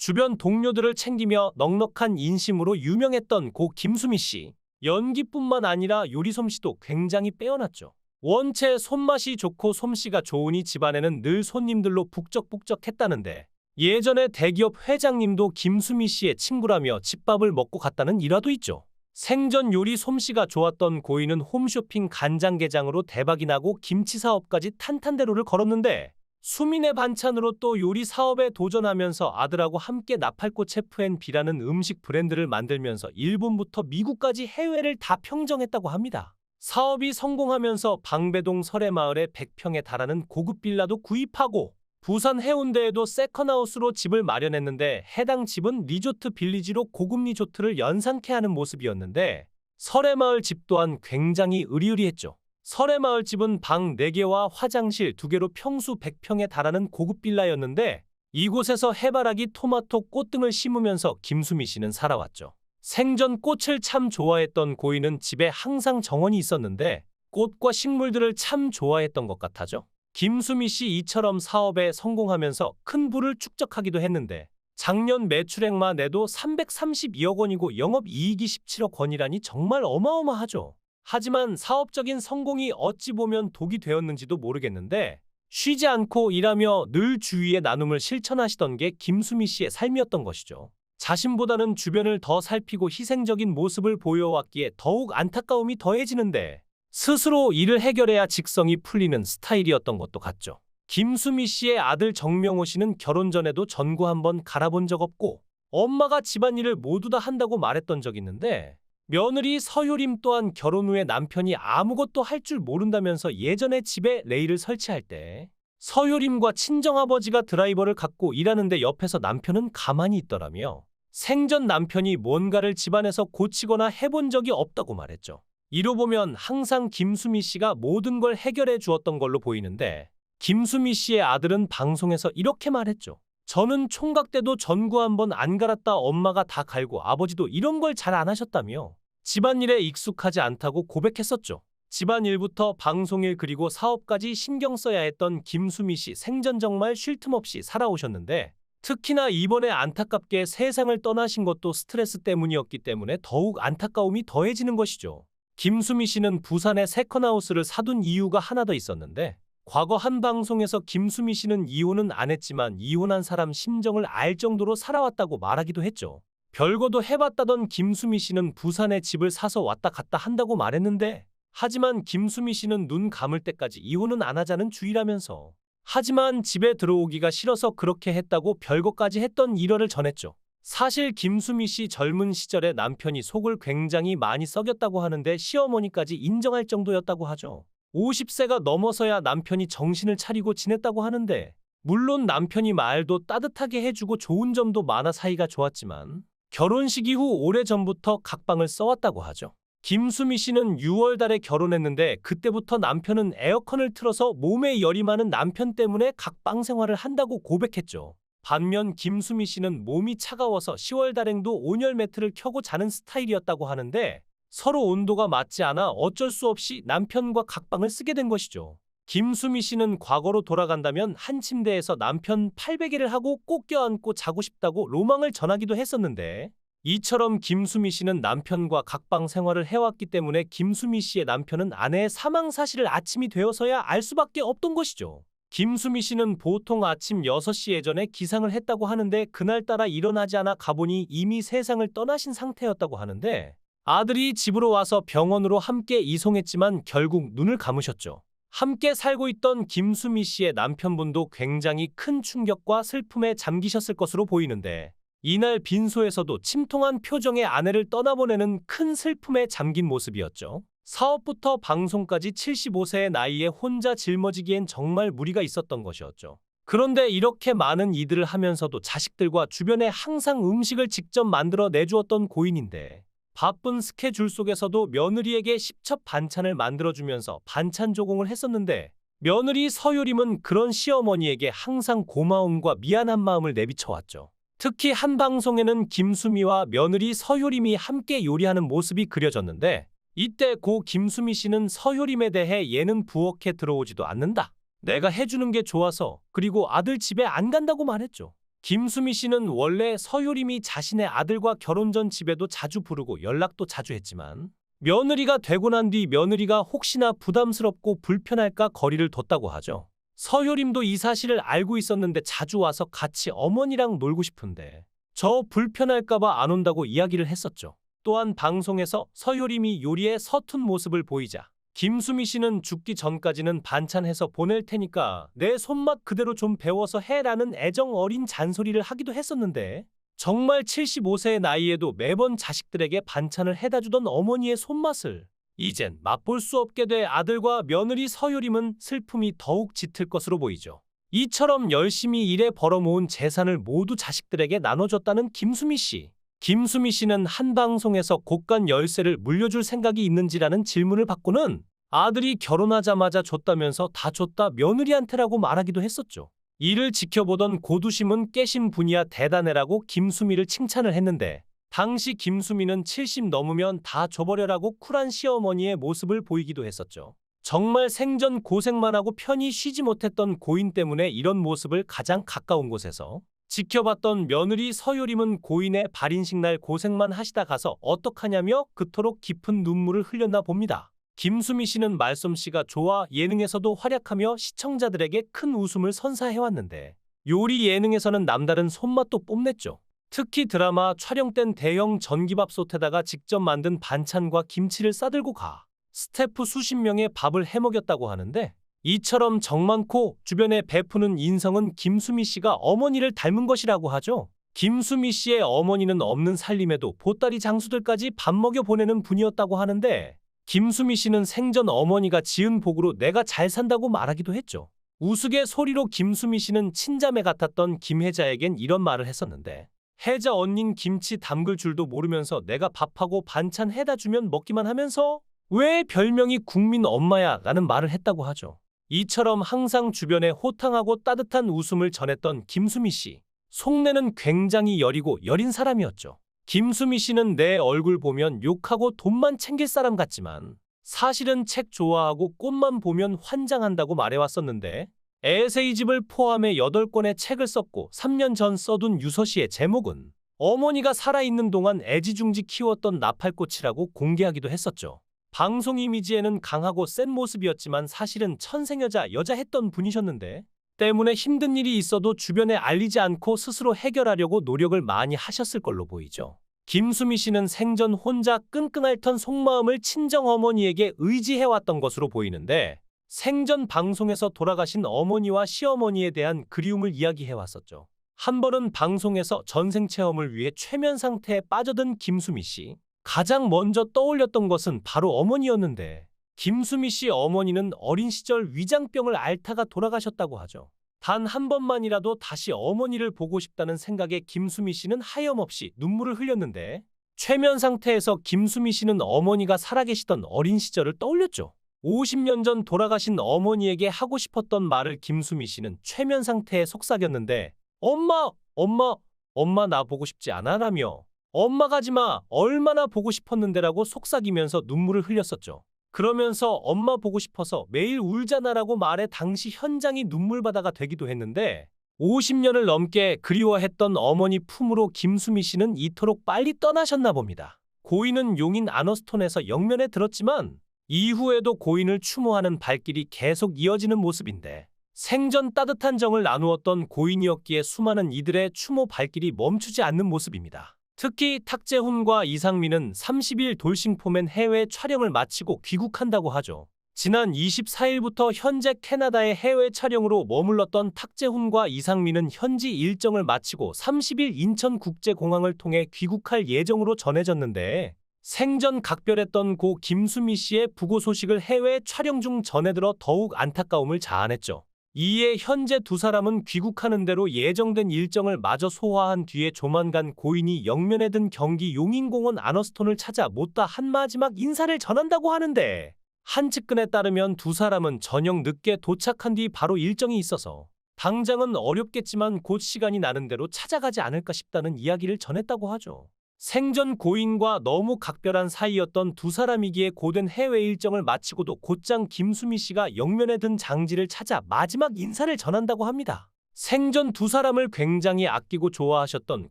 주변 동료들을 챙기며 넉넉한 인심으로 유명했던 고 김수미 씨. 연기뿐만 아니라 요리 솜씨도 굉장히 빼어났죠. 원체 손맛이 좋고 솜씨가 좋으니 집안에는 늘 손님들로 북적북적했다는데 예전에 대기업 회장님도 김수미 씨의 친구라며 집밥을 먹고 갔다는 일화도 있죠. 생전 요리 솜씨가 좋았던 고인은 홈쇼핑 간장게장으로 대박이 나고 김치 사업까지 탄탄대로를 걸었는데 수민의 반찬으로 또 요리 사업에 도전하면서 아들하고 함께 나팔꽃 셰프앤비라는 음식 브랜드를 만들면서 일본부터 미국까지 해외를 다 평정했다고 합니다. 사업이 성공하면서 방배동 설해마을에 100평에 달하는 고급 빌라도 구입하고 부산 해운대에도 세컨하우스로 집을 마련했는데 해당 집은 리조트 빌리지로 고급 리조트를 연상케 하는 모습이었는데 설해마을 집 또한 굉장히 으리으리했죠. 설해마을 집은 방 4개와 화장실 2개로 평수 100평에 달하는 고급 빌라였는데 이곳에서 해바라기, 토마토, 꽃 등을 심으면서 김수미 씨는 살아왔죠. 생전 꽃을 참 좋아했던 고인은 집에 항상 정원이 있었는데 꽃과 식물들을 참 좋아했던 것 같아죠. 김수미 씨 이처럼 사업에 성공하면서 큰 부를 축적하기도 했는데 작년 매출액만 내도 332억 원이고 영업이익이 17억 원이라니 정말 어마어마하죠. 하지만 사업적인 성공이 어찌 보면 독이 되었는지도 모르겠는데 쉬지 않고 일하며 늘 주위의 나눔을 실천하시던 게 김수미 씨의 삶이었던 것이죠. 자신보다는 주변을 더 살피고 희생적인 모습을 보여왔기에 더욱 안타까움이 더해지는데 스스로 일을 해결해야 직성이 풀리는 스타일이었던 것도 같죠. 김수미 씨의 아들 정명호 씨는 결혼 전에도 전구 한번 갈아본 적 없고 엄마가 집안일을 모두 다 한다고 말했던 적이 있는데 며느리 서효림 또한 결혼 후에 남편이 아무것도 할 줄 모른다면서 예전에 집에 레일을 설치할 때 서효림과 친정아버지가 드라이버를 갖고 일하는데 옆에서 남편은 가만히 있더라며 생전 남편이 뭔가를 집안에서 고치거나 해본 적이 없다고 말했죠. 이로 보면 항상 김수미 씨가 모든 걸 해결해 주었던 걸로 보이는데 김수미 씨의 아들은 방송에서 이렇게 말했죠. 저는 총각 때도 전구 한번 안 갈았다 엄마가 다 갈고 아버지도 이런 걸 잘 안 하셨다며 집안일에 익숙하지 않다고 고백했었죠. 집안일부터 방송일 그리고 사업까지 신경 써야 했던 김수미 씨 생전 정말 쉴 틈 없이 살아오셨는데 특히나 이번에 안타깝게 세상을 떠나신 것도 스트레스 때문이었기 때문에 더욱 안타까움이 더해지는 것이죠. 김수미 씨는 부산에 세컨하우스를 사둔 이유가 하나 더 있었는데 과거 한 방송에서 김수미 씨는 이혼은 안 했지만 이혼한 사람 심정을 알 정도로 살아왔다고 말하기도 했죠. 별거도 해봤다던 김수미 씨는 부산에 집을 사서 왔다 갔다 한다고 말했는데 하지만 김수미 씨는 눈 감을 때까지 이혼은 안 하자는 주의라면서 하지만 집에 들어오기가 싫어서 그렇게 했다고 별거까지 했던 일화를 전했죠. 사실 김수미 씨 젊은 시절에 남편이 속을 굉장히 많이 썩였다고 하는데 시어머니까지 인정할 정도였다고 하죠. 50세가 넘어서야 남편이 정신을 차리고 지냈다고 하는데 물론 남편이 말도 따뜻하게 해주고 좋은 점도 많아 사이가 좋았지만 결혼식 이후 오래전부터 각방을 써왔다고 하죠. 김수미 씨는 6월 달에 결혼했는데 그때부터 남편은 에어컨을 틀어서 몸에 열이 많은 남편 때문에 각방 생활을 한다고 고백했죠. 반면 김수미 씨는 몸이 차가워서 10월 달행도 온열 매트를 켜고 자는 스타일이었다고 하는데 서로 온도가 맞지 않아 어쩔 수 없이 남편과 각방을 쓰게 된 것이죠. 김수미 씨는 과거로 돌아간다면 한 침대에서 남편 팔베개를 하고 꼭 껴안고 자고 싶다고 로망을 전하기도 했었는데 이처럼 김수미 씨는 남편과 각방 생활을 해왔기 때문에 김수미 씨의 남편은 아내의 사망 사실을 아침이 되어서야 알 수밖에 없던 것이죠. 김수미 씨는 보통 아침 6시 예전에 기상을 했다고 하는데 그날따라 일어나지 않아 가보니 이미 세상을 떠나신 상태였다고 하는데 아들이 집으로 와서 병원으로 함께 이송했지만 결국 눈을 감으셨죠. 함께 살고 있던 김수미 씨의 남편분도 굉장히 큰 충격과 슬픔에 잠기셨을 것으로 보이는데 이날 빈소에서도 침통한 표정의 아내를 떠나보내는 큰 슬픔에 잠긴 모습이었죠. 사업부터 방송까지 75세의 나이에 혼자 짊어지기엔 정말 무리가 있었던 것이었죠. 그런데 이렇게 많은 일들을 하면서도 자식들과 주변에 항상 음식을 직접 만들어 내주었던 고인인데 바쁜 스케줄 속에서도 며느리에게 십첩 반찬을 만들어주면서 반찬 조공을 했었는데 며느리 서유림은 그런 시어머니에게 항상 고마움과 미안한 마음을 내비쳐왔죠. 특히 한 방송에는 김수미와 며느리 서효림이 함께 요리하는 모습이 그려졌는데 이때 고 김수미 씨는 서효림에 대해 얘는 부엌에 들어오지도 않는다. 내가 해주는 게 좋아서 그리고 아들 집에 안 간다고 말했죠. 김수미 씨는 원래 서효림이 자신의 아들과 결혼 전 집에도 자주 부르고 연락도 자주 했지만 며느리가 되고 난 뒤 며느리가 혹시나 부담스럽고 불편할까 거리를 뒀다고 하죠. 서효림도 이 사실을 알고 있었는데 자주 와서 같이 어머니랑 놀고 싶은데 저 불편할까봐 안 온다고 이야기를 했었죠. 또한 방송에서 서효림이 요리에 서툰 모습을 보이자 김수미 씨는 죽기 전까지는 반찬해서 보낼 테니까 내 손맛 그대로 좀 배워서 해라는 애정 어린 잔소리를 하기도 했었는데 정말 75세의 나이에도 매번 자식들에게 반찬을 해다 주던 어머니의 손맛을 이젠 맛볼 수 없게 돼 아들과 며느리 서효림은 슬픔이 더욱 짙을 것으로 보이죠. 이처럼 열심히 일해 벌어모은 재산을 모두 자식들에게 나눠줬다는 김수미 씨. 김수미 씨는 한 방송에서 곳간 열쇠를 물려줄 생각이 있는지라는 질문을 받고는 아들이 결혼하자마자 줬다면서 다 줬다 며느리한테라고 말하기도 했었죠. 이를 지켜보던 고두심은 깨신 분이야 대단해라고 김수미를 칭찬을 했는데 당시 김수미는 70 넘으면 다 줘버려라고 쿨한 시어머니의 모습을 보이기도 했었죠. 정말 생전 고생만 하고 편히 쉬지 못했던 고인 때문에 이런 모습을 가장 가까운 곳에서 지켜봤던 며느리 서효림은 고인의 발인식 날 고생만 하시다 가서 어떡하냐며 그토록 깊은 눈물을 흘렸나 봅니다. 김수미 씨는 말솜씨가 좋아 예능에서도 활약하며 시청자들에게 큰 웃음을 선사해왔는데 요리 예능에서는 남다른 손맛도 뽐냈죠. 특히 드라마 촬영 땐 대형 전기밥솥에다가 직접 만든 반찬과 김치를 싸들고 가 스태프 수십 명의 밥을 해먹였다고 하는데 이처럼 정 많고 주변에 베푸는 인성은 김수미 씨가 어머니를 닮은 것이라고 하죠. 김수미 씨의 어머니는 없는 살림에도 보따리 장수들까지 밥 먹여 보내는 분이었다고 하는데 김수미 씨는 생전 어머니가 지은 복으로 내가 잘 산다고 말하기도 했죠. 우스갯소리로 김수미 씨는 친자매 같았던 김혜자에겐 이런 말을 했었는데 혜자 언닌 김치 담글 줄도 모르면서 내가 밥하고 반찬 해다 주면 먹기만 하면서 왜 별명이 국민 엄마야 라는 말을 했다고 하죠. 이처럼 항상 주변에 호탕하고 따뜻한 웃음을 전했던 김수미 씨. 속내는 굉장히 여리고 여린 사람이었죠. 김수미 씨는 내 얼굴 보면 욕하고 돈만 챙길 사람 같지만 사실은 책 좋아하고 꽃만 보면 환장한다고 말해왔었는데 에세이집을 포함해 8권의 책을 썼고 3년 전 써둔 유서시의 제목은 어머니가 살아있는 동안 애지중지 키웠던 나팔꽃이라고 공개하기도 했었죠. 방송 이미지에는 강하고 센 모습이었지만 사실은 천생여자 여자 했던 분이셨는데 때문에 힘든 일이 있어도 주변에 알리지 않고 스스로 해결하려고 노력을 많이 하셨을 걸로 보이죠. 김수미 씨는 생전 혼자 끙끙 앓던 속마음을 친정어머니에게 의지해왔던 것으로 보이는데 생전 방송에서 돌아가신 어머니와 시어머니에 대한 그리움을 이야기해왔었죠. 한 번은 방송에서 전생체험을 위해 최면 상태에 빠져든 김수미 씨. 가장 먼저 떠올렸던 것은 바로 어머니였는데 김수미 씨 어머니는 어린 시절 위장병을 앓다가 돌아가셨다고 하죠. 단 한 번만이라도 다시 어머니를 보고 싶다는 생각에 김수미 씨는 하염없이 눈물을 흘렸는데 최면 상태에서 김수미 씨는 어머니가 살아계시던 어린 시절을 떠올렸죠. 50년 전 돌아가신 어머니에게 하고 싶었던 말을 김수미 씨는 최면 상태에 속삭였는데 엄마 나 보고 싶지 않아 라며 엄마 가지마 얼마나 보고 싶었는데라고 속삭이면서 눈물을 흘렸었죠. 그러면서 엄마 보고 싶어서 매일 울잖아라고 말해 당시 현장이 눈물바다가 되기도 했는데 50년을 넘게 그리워했던 어머니 품으로 김수미 씨는 이토록 빨리 떠나셨나 봅니다. 고인은 용인 아너스톤에서 영면에 들었지만 이후에도 고인을 추모하는 발길이 계속 이어지는 모습인데 생전 따뜻한 정을 나누었던 고인이었기에 수많은 이들의 추모 발길이 멈추지 않는 모습입니다. 특히 탁재훈과 이상민은 30일 돌싱포맨 해외 촬영을 마치고 귀국한다고 하죠. 지난 24일부터 현재 캐나다의 해외 촬영으로 머물렀던 탁재훈과 이상민은 현지 일정을 마치고 30일 인천국제공항을 통해 귀국할 예정으로 전해졌는데 생전 각별했던 고 김수미 씨의 부고 소식을 해외 촬영 중 전해들어 더욱 안타까움을 자아냈죠. 이에 현재 두 사람은 귀국하는 대로 예정된 일정을 마저 소화한 뒤에 조만간 고인이 영면에 든 경기 용인공원 아너스톤을 찾아 못다 한 마지막 인사를 전한다고 하는데 한 측근에 따르면 두 사람은 저녁 늦게 도착한 뒤 바로 일정이 있어서 당장은 어렵겠지만 곧 시간이 나는 대로 찾아가지 않을까 싶다는 이야기를 전했다고 하죠. 생전 고인과 너무 각별한 사이였던 두 사람이기에 고된 해외 일정을 마치고도 곧장 김수미 씨가 영면에 든 장지를 찾아 마지막 인사를 전한다고 합니다. 생전 두 사람을 굉장히 아끼고 좋아하셨던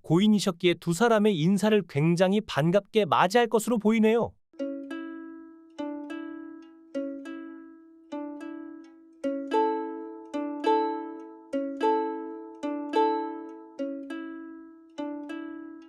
고인이셨기에 두 사람의 인사를 굉장히 반갑게 맞이할 것으로 보이네요.